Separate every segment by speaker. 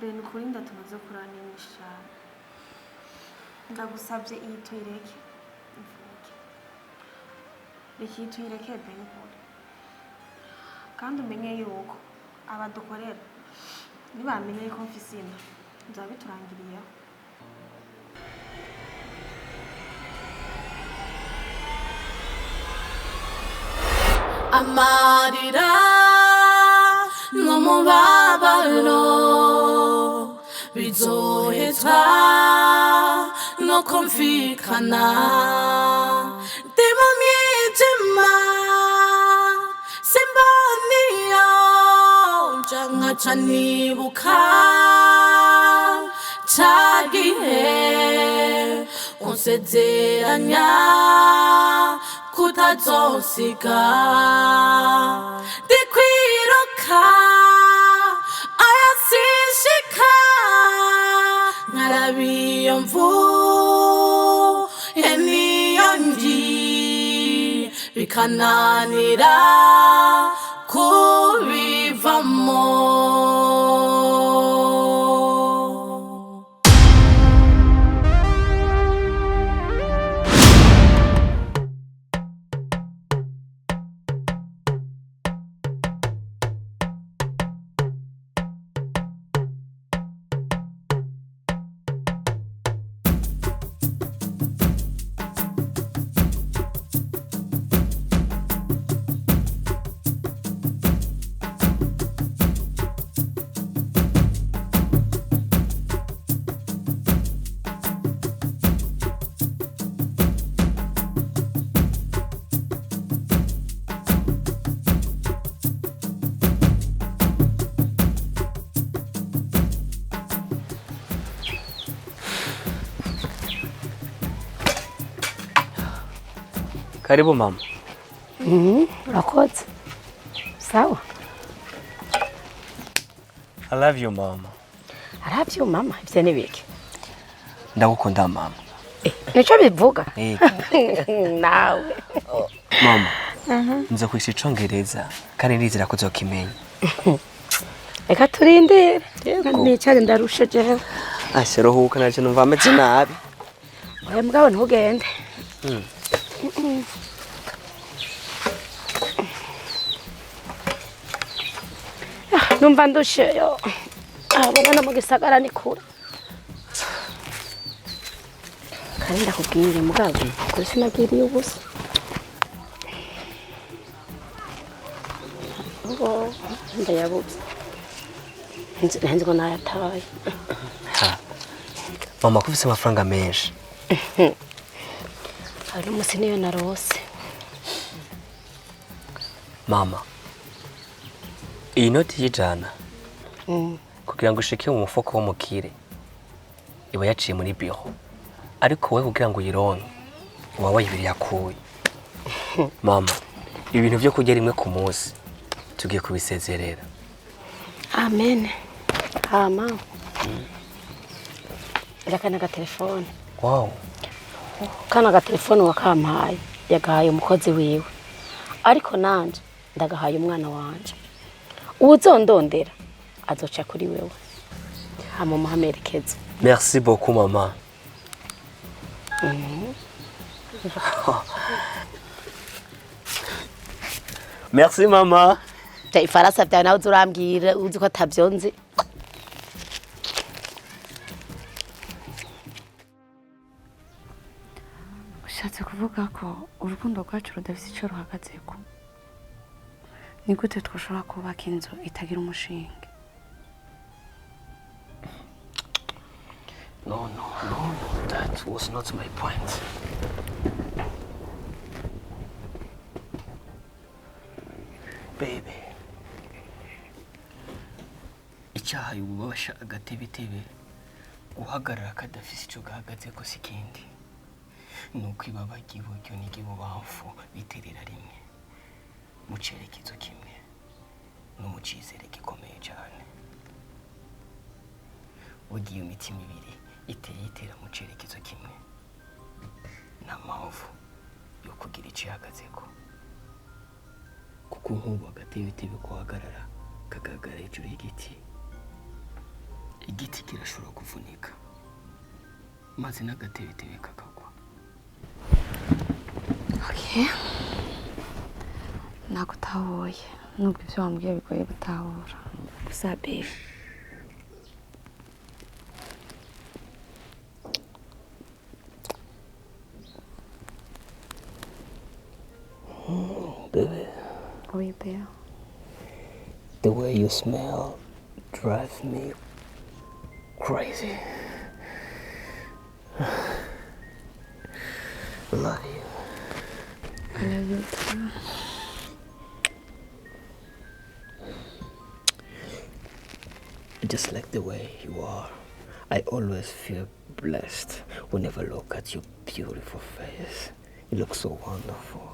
Speaker 1: Ben kuri ndatumaze kuranisha. Ndagusabye iyi tuyireke. Reka iyi tuyireke Ben kuri. Kandi umenye yuko abadukorera nibamenye yuko mfise inda nzabiturangiriyeho.
Speaker 2: Amarira n'umubabaro bizohezwa no kumvikana ndi mu mwijima simboniyo nja nkaca nibuka ca gihe unsezeranya kutazosiga ndikwiruka ayasishika nkarabiyo mvuye niyo ngi bikananira kubivamo.
Speaker 3: Karibu mama.
Speaker 4: Urakoze. Sawa.
Speaker 3: I love you mama.
Speaker 4: I love you mama. Ivyo ni biki?
Speaker 3: Ndagukunda mama.
Speaker 4: Nico bivuga? Nawe.
Speaker 3: Mama. Nza kwisi Icongereza kandi ndizera ko uzokimenya.
Speaker 4: Reka turindire. Nicare ndarushe jewe.
Speaker 3: Asheruhuka naje numva ameze nabi.
Speaker 4: Oya mugabo ntugende. Numva ndushe yo. Abona mu gisagara ni kure. Kandi ndakubwira mugabo kuri sinagiriye ubusa. Ndayabuze. Nzi ko nayataye.
Speaker 3: Mama kufise amafaranga menshi.
Speaker 4: Ari umusi niyo narose.
Speaker 3: Mama. Iyi noti y'ijana. Kugira ngo ushike mu mufuko w'umukire. Iba yaciye muri biro. Ariko wewe kugira ngo uyironke uba wayibiriye QUOI. Mama, ibintu byo kurya rimwe ku munsi tugiye kubisezerera.
Speaker 4: Amen. Mama. Ndakana ga telefone.
Speaker 3: Wow.
Speaker 4: Kana ga telefone wakampaye yagahaye umukozi wiwe. Ariko nanje ndagahaye umwana wanje. Uzondondera azoca kuri wewe. Hama muhamerekeze.
Speaker 3: Merci beaucoup maman. Merci mama.
Speaker 4: Ifarasa bya nawe urambwira uzi ko atavyonzi.
Speaker 1: Ushatse kuvuga ko urukundo rwacu rudafite icyo ruhagazeko. Ni gute twashobora kubaka inzu itagira umushinge?
Speaker 3: No, that was not my point. Baby. Icyaha ububasha agatebetebe guhagarara kadafise ico gahagaze ko sikindi. Nuko ibaba ry'iburyo n'iry'ibubamfu biterera rimwe. Mu cerekezo kimwe no mu cizere gikomeye cyane. Ugiye imitima ibiri itera mu cerekezo kimwe. Na mpamvu yo kugira icihagazeko. Kuko nk'ubu agatebetebe kuhagarara kagahagarara hejuru y'igiti. igiti kirashobora kuvunika maze n'agatebetebe kakagwa.
Speaker 1: Okay. Nakutahuye nubwo ibyo wambwiye bigoye gutahura. Gusa babe,
Speaker 3: Baby,
Speaker 1: oui babe.
Speaker 3: the way you smell drives me crazy. Love you.
Speaker 1: I love you too.
Speaker 3: I just like the way you are. I always feel blessed whenever I look at your beautiful face. You look so wonderful.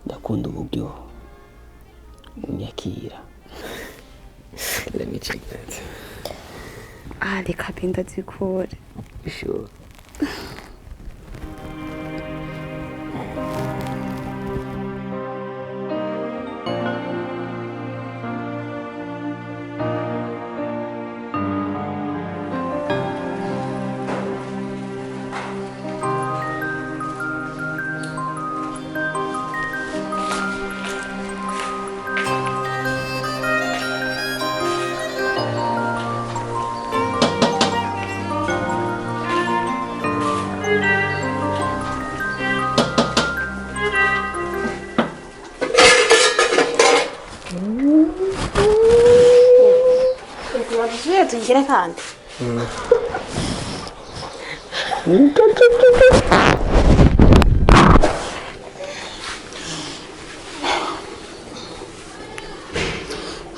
Speaker 3: Ndakunda uburyo unyakira. Let me check that.
Speaker 1: Reka binda zikure.
Speaker 3: Sure.
Speaker 4: Tugire kandi.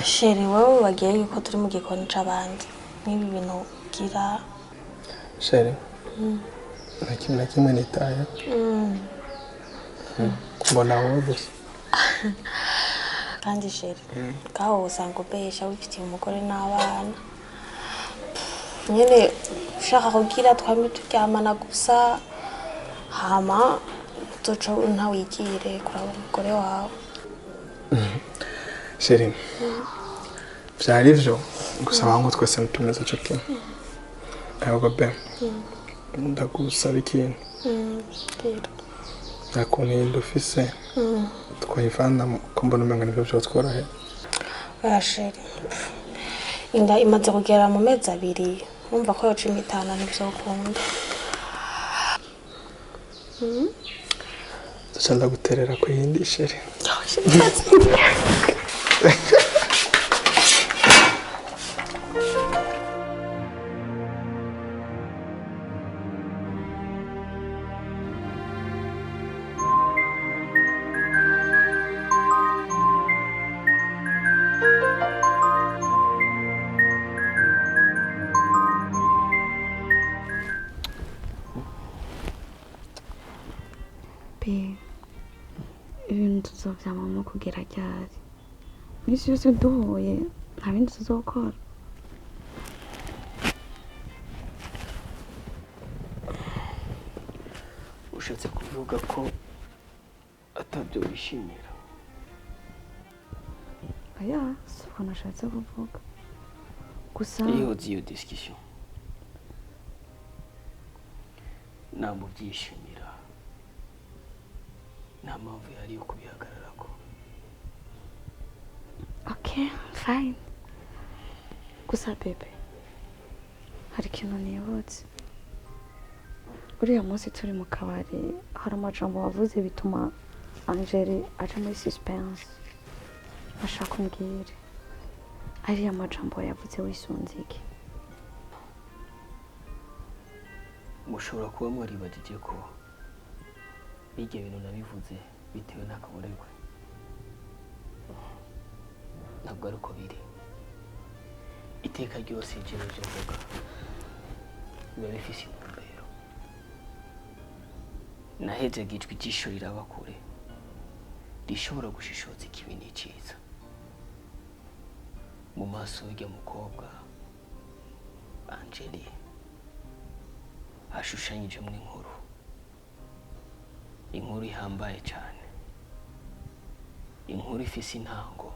Speaker 4: Sheri wowe wagiye yuko turi mu gikoni c'abandi. Nibi bintu gira.
Speaker 5: Sheri. Nta kintu na kimwe nitaye. Mbona wowe gusa.
Speaker 4: Kandi sheri. Kaho usanga ubesha wifitiye umugore n'abana. Nyene ushaka kugira twame turyamana gusa hama uzoca ntawigire kuraba umugore wawe.
Speaker 5: Sheri. Vyari vyo gusa bangu twese ntumeze cyo kimwe. Ahubwo be. Ndagusaba ikintu. Nakuntu ufise. Twayivana ko mbona umenga nibyo byo tworohe.
Speaker 4: Sheri. Inda imaze kugera mu mezi 2. Umva ko yoca imitana ntivyokunda.
Speaker 5: Dushaka guterera ko yindi Sheri.
Speaker 1: Ibintu tuzovyamamo kugera ryari? Misi yose duhuye nta bindi tuzokora.
Speaker 3: Ushatse kuvuga ko atabyo wishimira?
Speaker 1: Oya, siko nashatse kuvuga. Gusa
Speaker 3: iyo uziyo discussion namubyishimira nta mpamvu yari yo kubihagararako.
Speaker 1: Okay, fine. Gusa bebe, hari ikintu nibutse. Uriya munsi turi mu kabari hari amajambo wavuze bituma Angeli aja muri suspense. Ashaka umbwire ariya majambo yavuze wisunze iki?
Speaker 3: Mushobora kuba mwaribagije ko bijye bintu nabivuze bitewe n'akaburegwe. Ntabwo ari uko biri. Iteka ryose ijoro ryo mvuga biba bifise intumbero. Naheze gijwi ijisho riraba kure rishobora gushishoza ikibi n'iciza. Mu maso y'urya mukobwa Angeli hashushanyijemo inkuru ihambaye cyane inkuru ifise intango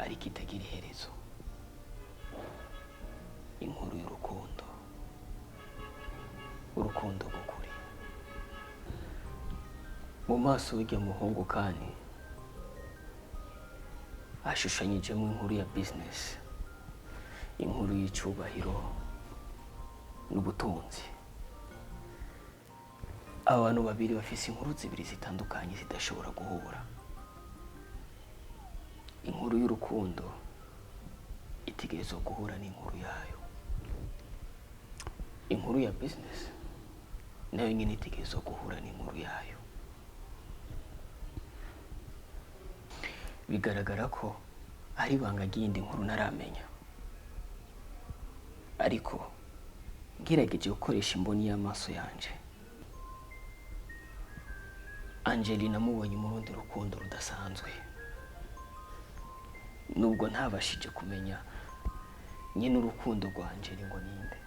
Speaker 3: ariko itagira iherezo, inkuru y'urukundo, urukundo rw'ukuri. Mu maso y'urya muhungu kandi ashushanyijemo inkuru ya business, inkuru y'icubahiro n'ubutunzi. Abantu babiri bafise inkuru zibiri zitandukanye zidashobora guhura. Inkuru y'urukundo itegerezwa guhura n'inkuru yayo. Inkuru ya business nayo nyine itegerezwa guhura n'inkuru yayo. Bigaragara ko ari ibanga ry'indi nkuru naramenya, ariko ngerageje gukoresha imboni y'amaso yanje, Angelina namubonye mu rundi rukundo rudasanzwe, nubwo ntabashije kumenya nyine urukundo rwa Angelina ngo ninde.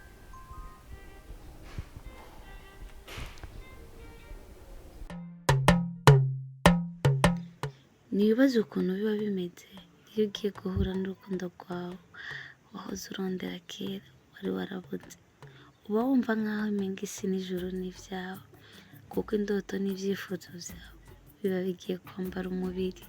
Speaker 1: Nibaza ukuntu biba bimeze iyo ugiye guhura n'urukundo rwawe wahoze urondera kera wari warabuze. Uba wumva nk'aho imenga isi n'ijuru n'ivyawe, kuko indoto n'ivyifuzo vyawe biba bigiye kwambara umubiri.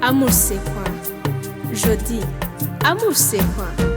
Speaker 6: Amour c'est quoi? Je dis, amour c'est quoi?